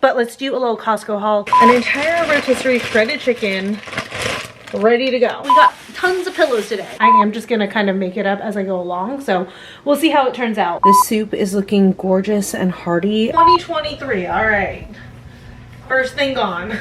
But let's do a little Costco haul. An entire rotisserie shredded chicken ready to go. We got tons of pillows today. I am just gonna kind of make it up as I go along, so we'll see how it turns out. This soup is looking gorgeous and hearty. 2023, all right. First thing gone.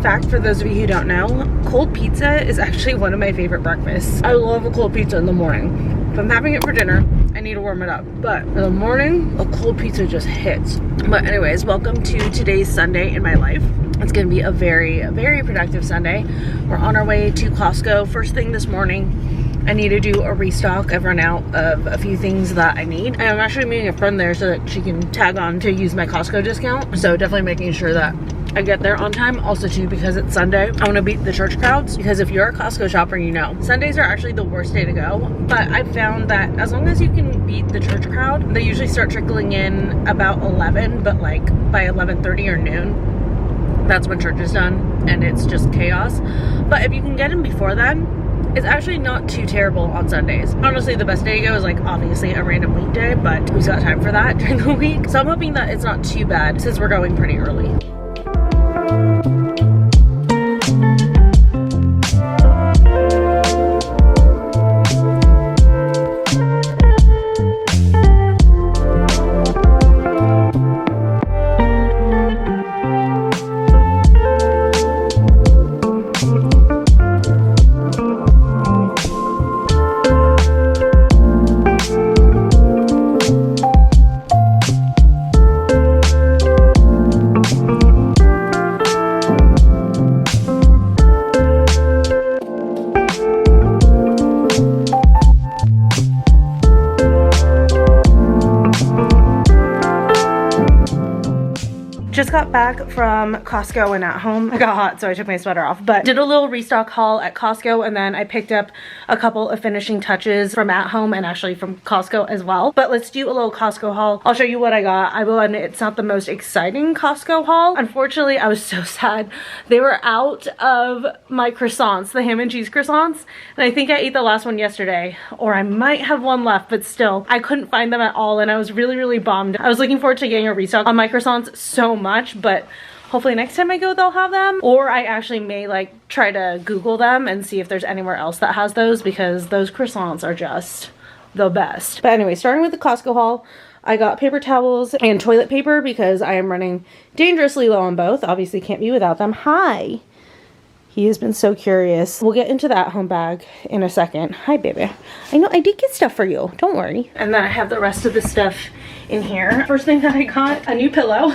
Fact, for those of you who don't know, cold pizza is actually one of my favorite breakfasts. I love a cold pizza in the morning. If I'm having it for dinner, I need to warm it up. But in the morning, a cold pizza just hits. But anyways, welcome to today's Sunday in my life. It's gonna be a very, very productive Sunday. We're on our way to Costco. First thing this morning, I need to do a restock. I've run out of a few things that I need. And I'm actually meeting a friend there so that she can tag on to use my Costco discount. So definitely making sure that I get there on time. Also too, because it's Sunday, I want to beat the church crowds, because if you're a Costco shopper, you know Sundays are actually the worst day to go. But I've found that as long as you can beat the church crowd, they usually start trickling in about 11, but like by 11:30 or noon, that's when church is done and it's just chaos. But if you can get in before then, it's actually not too terrible on Sundays. Honestly, the best day to go is like obviously a random weekday, but who's got time for that during the week? So I'm hoping that it's not too bad since we're going pretty early. Just got back from Costco and at home. I got hot, so I took my sweater off, but did a little restock haul at Costco, and then I picked up a couple of finishing touches from at home and actually from Costco as well. But let's do a little Costco haul. I'll show you what I got. I will admit it's not the most exciting Costco haul. Unfortunately, I was so sad. They were out of my croissants, the ham and cheese croissants, and I think I ate the last one yesterday, or I might have one left, but still, I couldn't find them at all, and I was really, really bummed. I was looking forward to getting a restock on my croissants so much, but hopefully next time I go they'll have them, or I actually may like try to Google them and see if there's anywhere else that has those, because those croissants are just the best. But anyway, starting with the Costco haul, I got paper towels and toilet paper because I am running dangerously low on both. Obviously can't be without them. Hi. He has been so curious. We'll get into that home bag in a second. Hi, baby. I know I did get stuff for you. Don't worry. And then I have the rest of the stuff in here. First thing that I got, a new pillow.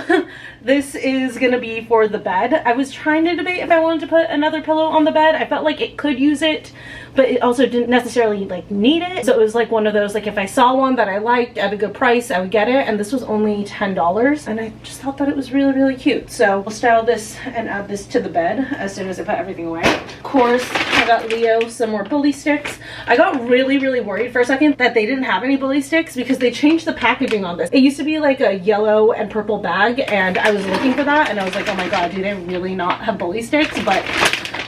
This is gonna be for the bed. I was trying to debate if I wanted to put another pillow on the bed. I felt like it could use it, but it also didn't necessarily like need it. So it was like one of those, like if I saw one that I liked at a good price, I would get it. And this was only $10. And I just thought that it was really, really cute. So I'll style this and add this to the bed as soon as I put everything away. Of course, I got Leo some more bully sticks. I got really, really worried for a second that they didn't have any bully sticks because they changed the packaging on this. It used to be like a yellow and purple bag, and I was looking for that and I was like, oh my god, do they really not have bully sticks? But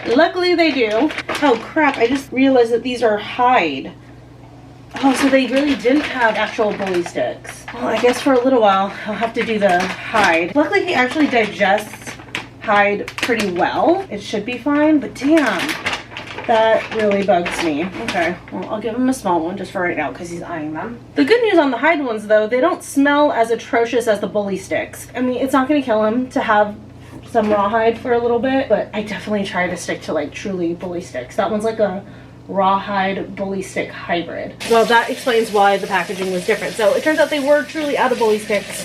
luckily they do. Oh crap, I just realized that these are hide. Oh, so they really didn't have actual bully sticks. Well, I guess for a little while I'll have to do the hide. Luckily he actually digests hide pretty well. It should be fine, but damn, that really bugs me. Okay, well, I'll give him a small one just for right now because he's eyeing them. The good news on the hide ones though, they don't smell as atrocious as the bully sticks. I mean, it's not gonna kill him to have some rawhide for a little bit, but I definitely try to stick to like truly bully sticks. That one's like a rawhide bully stick hybrid. Well, that explains why the packaging was different. So it turns out they were truly out of bully sticks.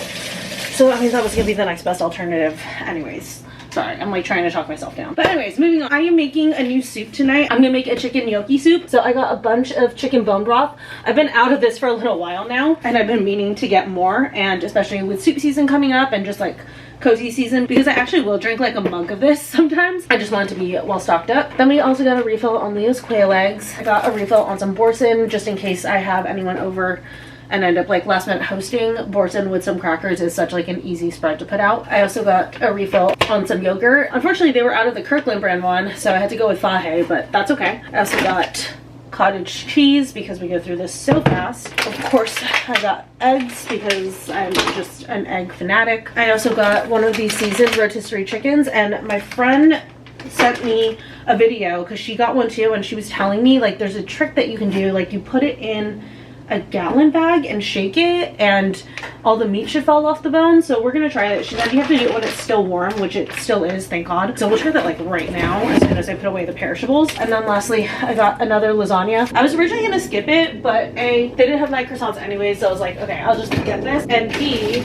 So I mean, that was gonna be the next best alternative. Anyways, sorry, I'm like trying to talk myself down. But anyways, moving on. I am making a new soup tonight. I'm gonna make a chicken gnocchi soup. So I got a bunch of chicken bone broth. I've been out of this for a little while now, and I've been meaning to get more, and especially with soup season coming up and just like cozy season, because I actually will drink like a mug of this sometimes. I just want it to be well stocked up. Then we also got a refill on Leo's quail eggs. I got a refill on some boursin just in case I have anyone over and end up like last minute hosting. Boursin with some crackers is such like an easy spread to put out. I also got a refill on some yogurt. Unfortunately, they were out of the Kirkland brand one, so I had to go with Fahe, but that's okay. I also got cottage cheese because we go through this so fast. Of course, I got eggs because I'm just an egg fanatic. I also got one of these seasoned rotisserie chickens, and my friend sent me a video because she got one too, and she was telling me like there's a trick that you can do. Like you put it in a gallon bag and shake it, and all the meat should fall off the bone. So we're gonna try it. She said you have to do it when it's still warm, which it still is, thank God. So we'll try that like right now as soon as I put away the perishables. And then lastly, I got another lasagna. I was originally gonna skip it, but A, they didn't have night croissants anyways, so I was like, okay, I'll just get this. And B,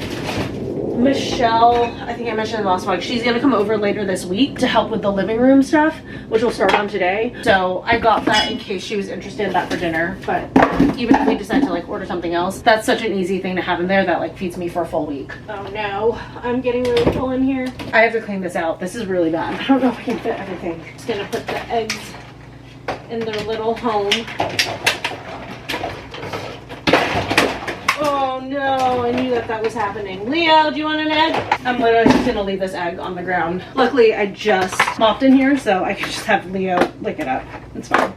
Michelle, I think I mentioned in the last vlog, she's gonna come over later this week to help with the living room stuff, which will start on today. So I got that in case she was interested in that for dinner. But even if we decide to like order something else, that's such an easy thing to have in there that like feeds me for a full week. Oh no, I'm getting really full in here. I have to clean this out. This is really bad. I don't know if I can fit everything. Just gonna put the eggs in their little home. Oh no, I knew that that was happening. Leo, do you want an egg? I'm literally just gonna leave this egg on the ground. Luckily, I just mopped in here, so I can just have Leo lick it up. It's fine.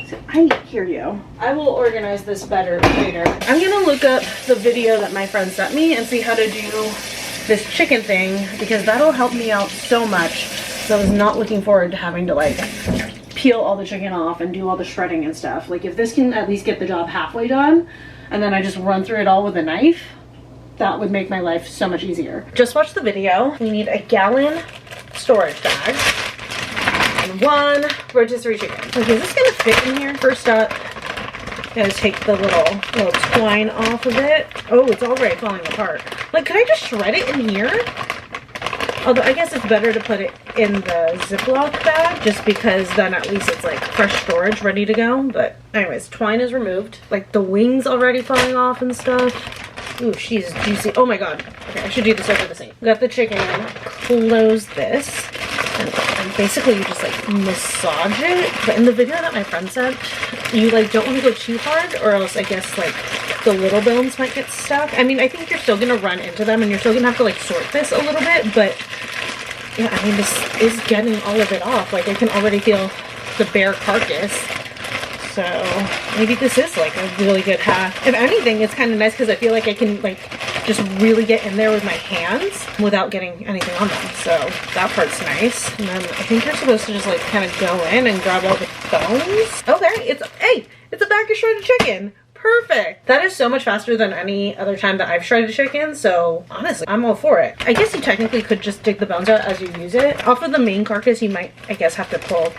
So I hear you. I will organize this better later. I'm gonna look up the video that my friend sent me and see how to do this chicken thing, because that'll help me out so much. So I was not looking forward to having to like peel all the chicken off and do all the shredding and stuff. Like if this can at least get the job halfway done, and then I just run through it all with a knife, that would make my life so much easier. Just watch the video. We need a gallon storage bag and one rotisserie chicken. Okay, is this gonna fit in here? First up, gotta take the little twine off of it. Oh, it's already falling apart. Like, could I just shred it in here? Although I guess it's better to put it in the Ziploc bag, just because then at least it's like fresh storage ready to go. But anyways, twine is removed. Like the wings already falling off and stuff. Ooh, she's juicy. Oh my God. Okay, I should do this over the sink. Got the chicken in. Close this. And basically you just like massage it. But in the video that my friend sent, you like don't want to go too hard, or else I guess like the little bones might get stuck. I mean, I think you're still gonna run into them and you're still gonna have to like sort this a little bit, but yeah, I mean, this is getting all of it off. Like I can already feel the bare carcass. So maybe this is like a really good hack. If anything, it's kind of nice because I feel like I can like just really get in there with my hands without getting anything on them. So that part's nice. And then I think you're supposed to just like kind of go in and grab all the bones. Okay, it's a bag of shredded chicken. Perfect. That is so much faster than any other time that I've shredded chicken, so honestly, I'm all for it. I guess you technically could just dig the bones out as you use it. Off of the main carcass, you might, I guess, have to pull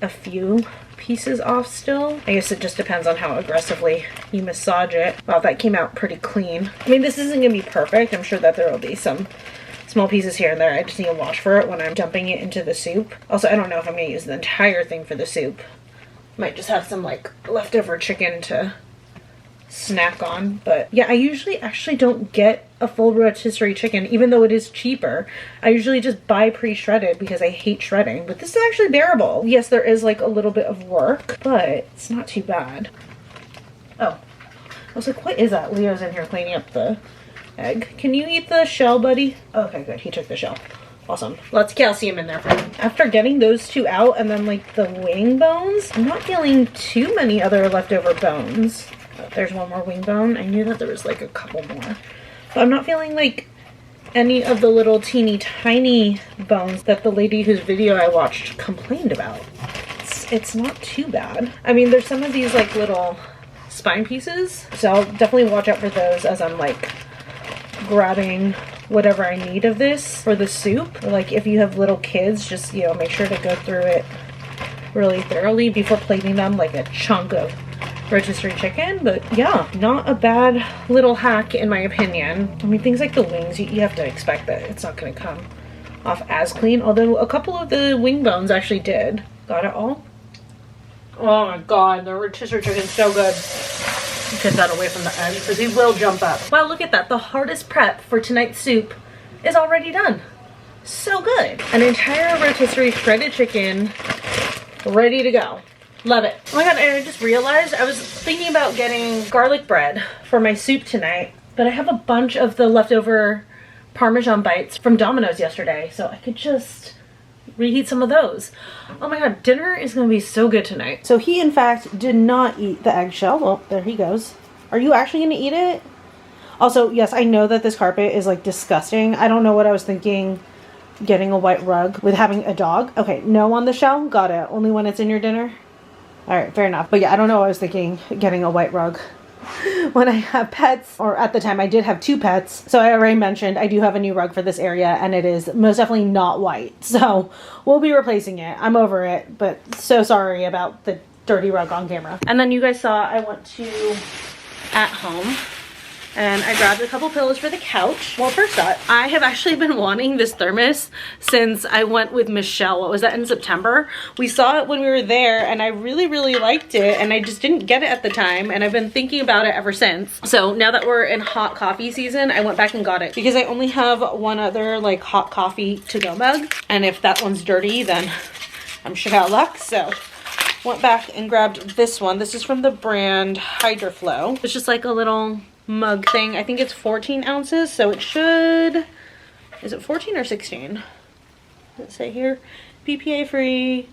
a few pieces off still. I guess it just depends on how aggressively you massage it. Wow, that came out pretty clean. I mean, this isn't gonna be perfect. I'm sure that there will be some small pieces here and there. I just need to watch for it when I'm dumping it into the soup. Also, I don't know if I'm gonna use the entire thing for the soup. Might just have some like leftover chicken to snack on. But yeah, I usually actually don't get a full rotisserie chicken, even though it is cheaper. I usually just buy pre-shredded because I hate shredding, but this is actually bearable. Yes, there is like a little bit of work, but it's not too bad. Oh, I was like, what is that? Leo's in here cleaning up the egg. Can you eat the shell, buddy? Okay, good. He took the shell. Awesome. Lots of calcium in there for him. After getting those two out and then like the wing bones, I'm not feeling too many other leftover bones. Oh, there's one more wing bone. I knew that there was like a couple more. But I'm not feeling like any of the little teeny tiny bones that the lady whose video I watched complained about. It's not too bad. I mean, there's some of these like little spine pieces, so I'll definitely watch out for those as I'm like grabbing whatever I need of this for the soup. Or like if you have little kids, just, you know, make sure to go through it really thoroughly before plating them like a chunk of rotisserie chicken. But yeah, not a bad little hack in my opinion. I mean, things like the wings, you have to expect that it's not going to come off as clean, although a couple of the wing bones actually did. Got it all? Oh my god, the rotisserie chicken's so good. Get that away from the end because he will jump up. Wow, look at that. The hardest prep for tonight's soup is already done. So good. An entire rotisserie shredded chicken ready to go. Love it. Oh my god, and I just realized I was thinking about getting garlic bread for my soup tonight, but I have a bunch of the leftover Parmesan bites from Domino's yesterday, so I could just reheat some of those. Oh my god, dinner is gonna be so good tonight. So he in fact did not eat the eggshell. Well, there he goes. Are you actually gonna eat it? Also, yes, I know that this carpet is like disgusting. I don't know what I was thinking getting a white rug with having a dog. Okay, no on the shell. Got it. Only when it's in your dinner. All right, fair enough. But yeah, I don't know what I was thinking getting a white rug when I have pets, or at the time I did have 2 pets. So I already mentioned I do have a new rug for this area and it is most definitely not white. So we'll be replacing it. I'm over it, but so sorry about the dirty rug on camera. And then you guys saw I went to At Home and I grabbed a couple pillows for the couch. Well, first up, I have actually been wanting this thermos since I went with Michelle. What was that, in September? We saw it when we were there and I really, really liked it and I just didn't get it at the time and I've been thinking about it ever since. So now that we're in hot coffee season, I went back and got it because I only have one other like hot coffee to go mug. And if that one's dirty, then I'm shit out of luck. So went back and grabbed this one. This is from the brand Hydroflow. It's just like a little mug thing. I think it's 14 ounces, so it should, is it 14 or 16? Does it say here? BPA free,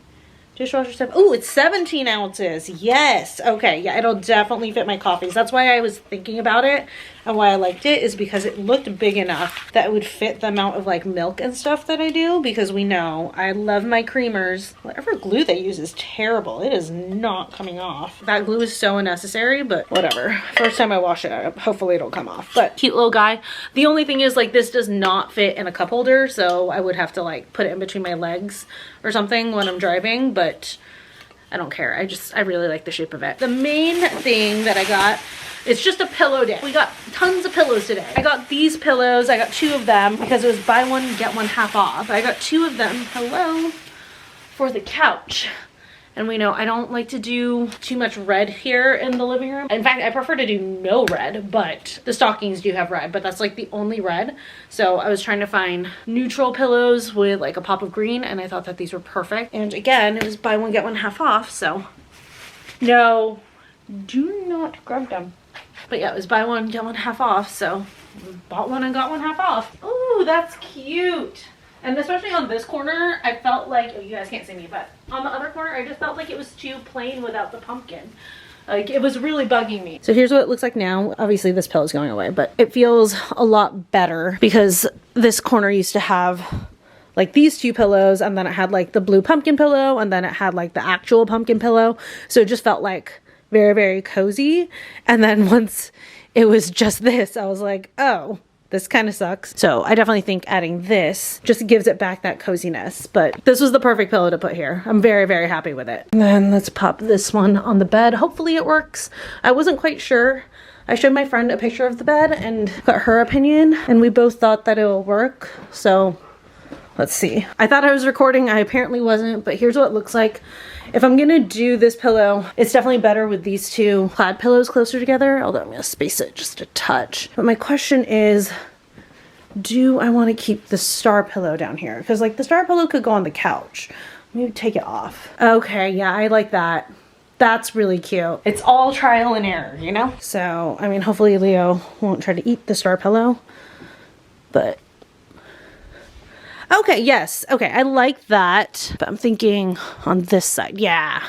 dishwasher stuff. Oh, it's 17 ounces. Yes. Okay. Yeah, it'll definitely fit my coffees. That's why I was thinking about it and why I liked it, is because it looked big enough that it would fit the amount of like milk and stuff that I do, because we know I love my creamers. Whatever glue they use is terrible. It is not coming off. That glue is so unnecessary, but whatever. First time I wash it, hopefully it'll come off. But cute little guy. The only thing is, like, this does not fit in a cup holder, so I would have to like put it in between my legs or something when I'm driving, but I don't care. I really like the shape of it. The main thing that I got, it's just a pillow day. We got tons of pillows today. I got these pillows. I got 2 of them because it was buy one, get one half off. I got 2 of them, hello, for the couch. And we know I don't like to do too much red here in the living room. In fact, I prefer to do no red, but the stockings do have red, but that's like the only red. So I was trying to find neutral pillows with like a pop of green, and I thought that these were perfect. And again, it was buy one, get one half off. So no, do not grab them. But yeah, it was buy one, get one half off. So bought one and got one half off. Ooh, that's cute. And especially on this corner, I felt like, oh, you guys can't see me, but on the other corner, I just felt like it was too plain without the pumpkin. Like, it was really bugging me. So here's what it looks like now. Obviously, this pillow is going away, but it feels a lot better because this corner used to have like these 2 pillows, and then it had like the blue pumpkin pillow, and then it had like the actual pumpkin pillow. So it just felt like very, very cozy. And then once it was just this, I was like, oh, this kind of sucks. So I definitely think adding this just gives it back that coziness. But this was the perfect pillow to put here. I'm very, very happy with it. And then let's pop this one on the bed. Hopefully it works. I wasn't quite sure. I showed my friend a picture of the bed and got her opinion, and we both thought that it will work. So let's see. I thought I was recording. I apparently wasn't, but here's what it looks like. If I'm gonna do this pillow, it's definitely better with these 2 plaid pillows closer together, although I'm gonna space it just a touch. But my question is, do I want to keep the star pillow down here? Because like the star pillow could go on the couch. Maybe take it off. Okay, yeah, I like that. That's really cute. It's all trial and error, you know? So, I mean, hopefully Leo won't try to eat the star pillow, but okay, yes. Okay, I like that. But I'm thinking on this side. Yeah.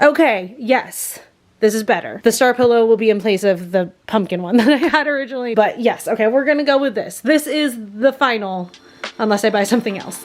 Okay, yes. This is better. The star pillow will be in place of the pumpkin one that I had originally. But yes, okay, we're gonna go with this. This is the final, unless I buy something else.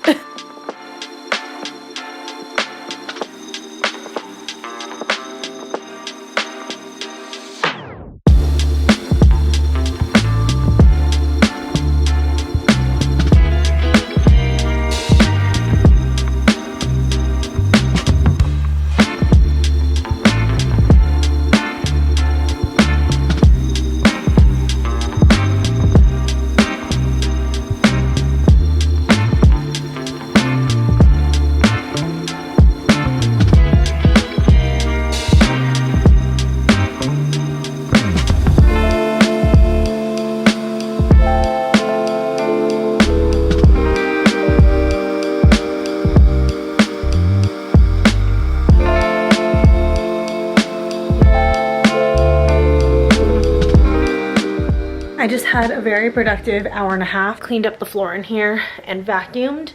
I just had a very productive hour and a half. Cleaned up the floor in here and vacuumed.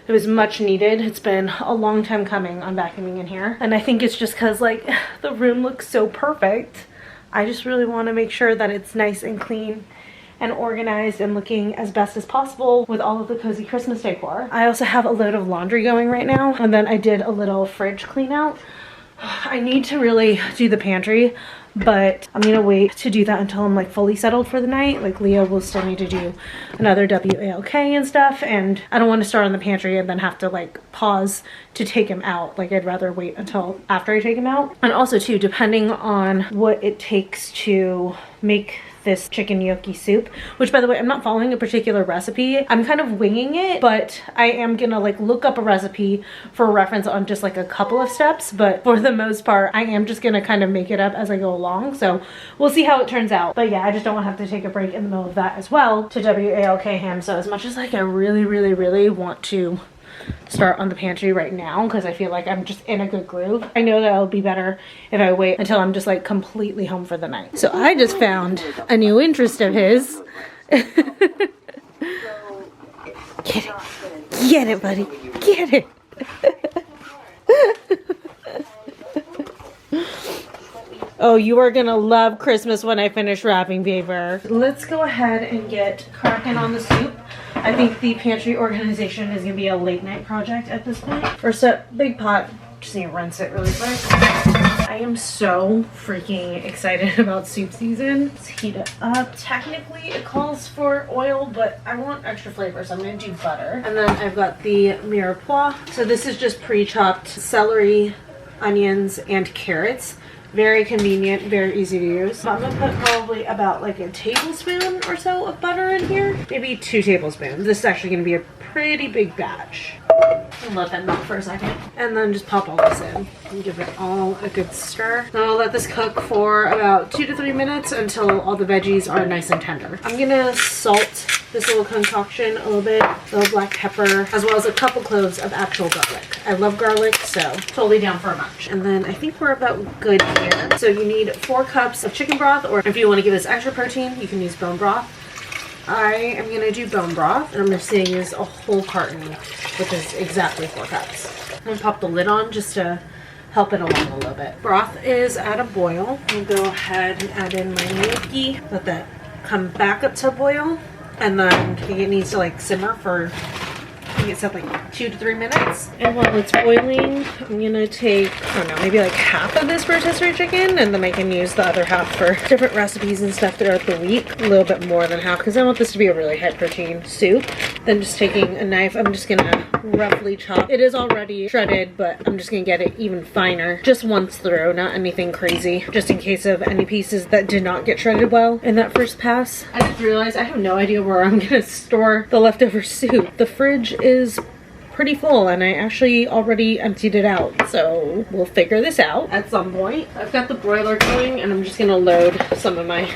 It was much needed. It's been a long time coming on vacuuming in here. And I think it's just because like the room looks so perfect. I just really want to make sure that it's nice and clean and organized and looking as best as possible with all of the cozy Christmas decor. I also have a load of laundry going right now. And then I did a little fridge clean out. I need to really do the pantry, but I'm gonna wait to do that until I'm like fully settled for the night. Like Leo will still need to do another WALK and stuff, and I don't want to start on the pantry and then have to like pause to take him out. Like I'd rather wait until after I take him out. And also too, depending on what it takes to make this chicken gnocchi soup, which by the way, I'm not following a particular recipe. I'm kind of winging it, but I am gonna like look up a recipe for reference on just like a couple of steps. But for the most part, I am just gonna kind of make it up as I go along. So we'll see how it turns out. But yeah, I just don't want to have to take a break in the middle of that as well to WALK him. So as much as like I really want to start on the pantry right now because I feel like I'm just in a good groove, I know that it'll be better if I wait until I'm just like completely home for the night. So I just found a new interest of his. Get it, buddy. Get it. Oh, you are gonna love Christmas when I finish wrapping paper. Let's go ahead and get cracking on the soup. I think the pantry organization is gonna be a late night project at this point. First up, big pot. Just need to rinse it really quick. I am so freaking excited about soup season. Let's heat it up. Technically, it calls for oil, but I want extra flavor, so I'm gonna do butter. And then I've got the mirepoix. So this is just pre-chopped celery, onions, and carrots. Very convenient, very easy to use. So I'm gonna put probably about like a tablespoon or so of butter in here. Maybe 2 tablespoons. This is actually gonna be a pretty big batch. And let that melt for a second. And then just pop all this in and give it all a good stir. Then I'll let this cook for about 2 to 3 minutes until all the veggies are nice and tender. I'm gonna salt this little concoction a little bit, a little black pepper, as well as a couple cloves of actual garlic. I love garlic, so totally down for a bunch. And then I think we're about good here. So you need 4 cups of chicken broth, or if you want to give this extra protein, you can use bone broth. I am gonna do bone broth, and I'm just gonna use a whole carton, which is exactly 4 cups. I'm gonna pop the lid on just to help it along a little bit. Broth is at a boil. I'm gonna go ahead and add in my gnocchi, let that come back up to a boil, and then it needs to like simmer for, I think it said like 2 to 3 minutes. And while it's boiling, I'm gonna take, I don't know, maybe like half of this rotisserie chicken, and then I can use the other half for different recipes and stuff throughout the week. A little bit more than half, because I want this to be a really high protein soup. Then just taking a knife, I'm just gonna roughly chop. It is already shredded, but I'm just gonna get it even finer. Just once through, not anything crazy. Just in case of any pieces that did not get shredded well in that first pass. I just realized I have no idea where I'm gonna store the leftover soup. The fridge is pretty full, and I actually already emptied it out, so we'll figure this out at some point. I've got the broiler going, and I'm just gonna load some of my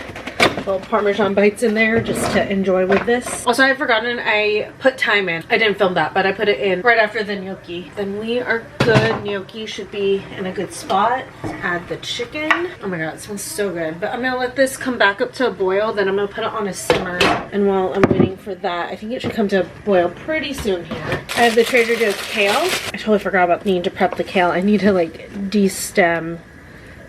little Parmesan bites in there just to enjoy with this. Also, I had forgotten I put thyme in. I didn't film that, but I put it in right after the gnocchi. Then we are good. Gnocchi should be in a good spot. Add the chicken. Oh my god, it smells so good. But I'm gonna let this come back up to a boil, then I'm gonna put it on a simmer. And while I'm waiting for that, I think it should come to a boil pretty soon here. I have the Trader Joe's kale. I totally forgot about needing to prep the kale. I need to like de-stem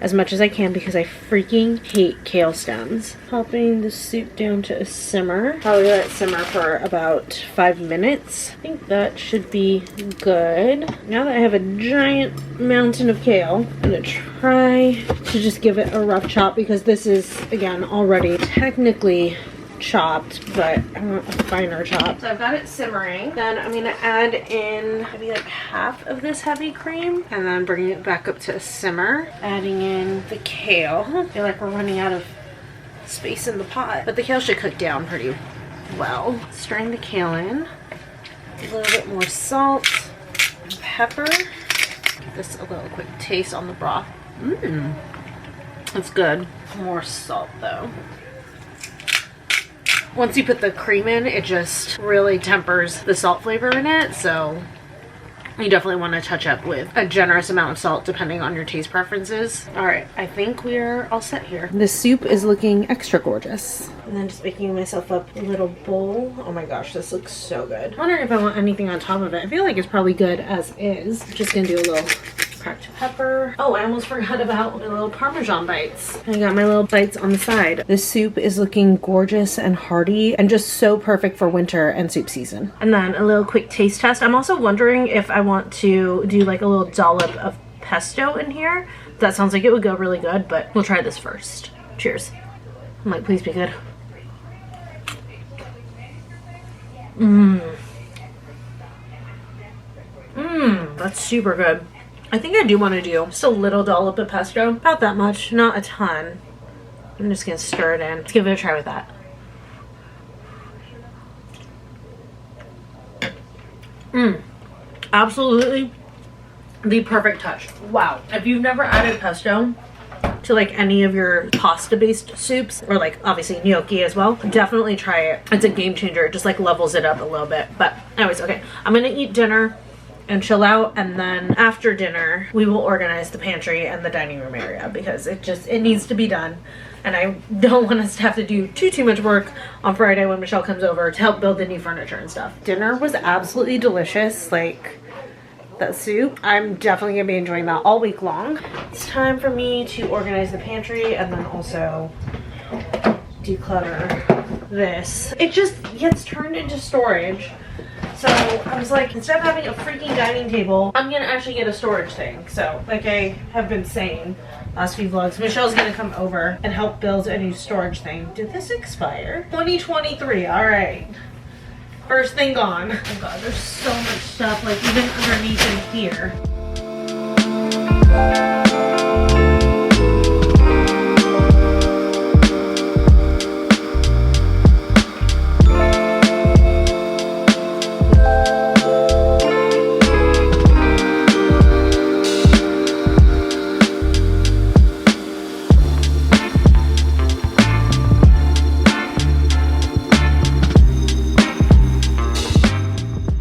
as much as I can because I freaking hate kale stems. Popping the soup down to a simmer. Probably let it simmer for about 5 minutes. I think that should be good. Now that I have a giant mountain of kale, I'm gonna try to just give it a rough chop because this is, again, already technically chopped, but I want a finer chop. So I've got it simmering. Then I'm gonna add in maybe like half of this heavy cream and then bring it back up to a simmer. Adding in the kale. I feel like we're running out of space in the pot, but the kale should cook down pretty well. Stirring the kale in. A little bit more salt and pepper. Give this a little quick taste on the broth. That's good. More salt though. Once you put the cream in, it just really tempers the salt flavor in it, so you definitely want to touch up with a generous amount of salt depending on your taste preferences. All right, I think we're all set here. This soup is looking extra gorgeous. And then just making myself up a little bowl. Oh my gosh, this looks so good. I'm wondering if I want anything on top of it. I feel like it's probably good as is. Just gonna do a little cracked pepper. Oh, I almost forgot about my little Parmesan bites. I got my little bites on the side. This soup is looking gorgeous and hearty and just so perfect for winter and soup season. And then a little quick taste test. I'm also wondering if I want to do like a little dollop of pesto in here. That sounds like it would go really good, but we'll try this first. Cheers. I'm like, please be good. That's super good. I think I do want to do just a little dollop of pesto. About that much, not a ton. I'm just gonna stir it in. Let's give it a try with that. Absolutely the perfect touch. Wow. If you've never added pesto to like any of your pasta based soups, or like obviously gnocchi as well, definitely try it. It's a game changer. It just like levels it up a little bit. But anyways, okay, I'm gonna eat dinner and chill out, and then after dinner we will organize the pantry and the dining room area because it needs to be done, and I don't want us to have to do too much work on Friday when Michelle comes over to help build the new furniture and stuff. Dinner was absolutely delicious. Like, that soup, I'm definitely gonna be enjoying that all week long. It's time for me to organize the pantry and then also declutter this. It just gets turned into storage. So I was like, instead of having a freaking dining table, I'm gonna actually get a storage thing. So like I have been saying last few vlogs, Michelle's gonna come over and help build a new storage thing. Did this expire? 2023, all right. First thing gone. Oh god, there's so much stuff, like even underneath in here.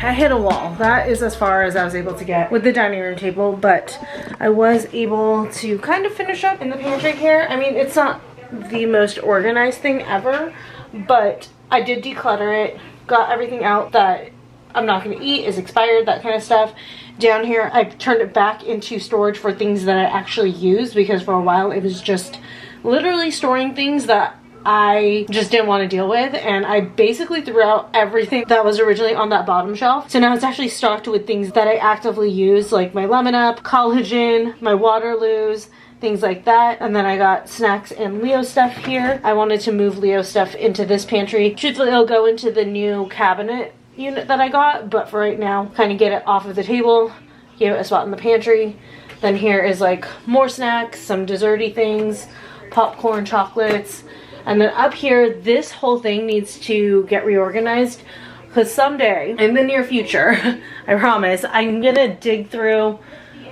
I hit a wall. That is as far as I was able to get with the dining room table, but I was able to kind of finish up in the pantry here. I mean, it's not the most organized thing ever, but I did declutter it, got everything out that I'm not going to eat, is expired, that kind of stuff. Down here, I've turned it back into storage for things that I actually use, because for a while it was just literally storing things that I just didn't want to deal with, and I basically threw out everything that was originally on that bottom shelf. So now it's actually stocked with things that I actively use, like my Lemon Up, collagen, my Waterloos, things like that. And then I got snacks and Leo stuff here. I wanted to move Leo stuff into this pantry. Truthfully, it'll go into the new cabinet unit that I got, but for right now, kind of get it off of the table, give it a spot in the pantry. Then here is like more snacks, some desserty things, popcorn, chocolates. And then up here, this whole thing needs to get reorganized, because someday in the near future, I promise, I'm gonna dig through.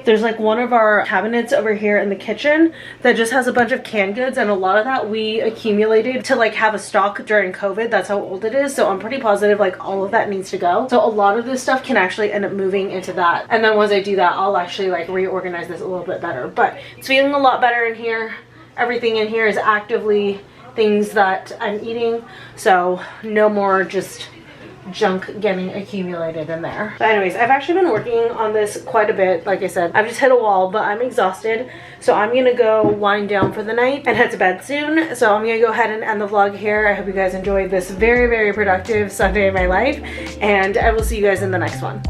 There's like one of our cabinets over here in the kitchen that just has a bunch of canned goods, and a lot of that we accumulated to like have a stock during COVID. That's how old it is. So I'm pretty positive like all of that needs to go. So a lot of this stuff can actually end up moving into that. And then once I do that, I'll actually like reorganize this a little bit better. But it's feeling a lot better in here. Everything in here is actively things that I'm eating, so no more just junk getting accumulated in there. But anyways, I've actually been working on this quite a bit. Like I said, I've just hit a wall, but I'm exhausted, so I'm gonna go wind down for the night and head to bed soon. So I'm gonna go ahead and end the vlog here. I hope you guys enjoyed this very, very productive Sunday in my life, and I will see you guys in the next one.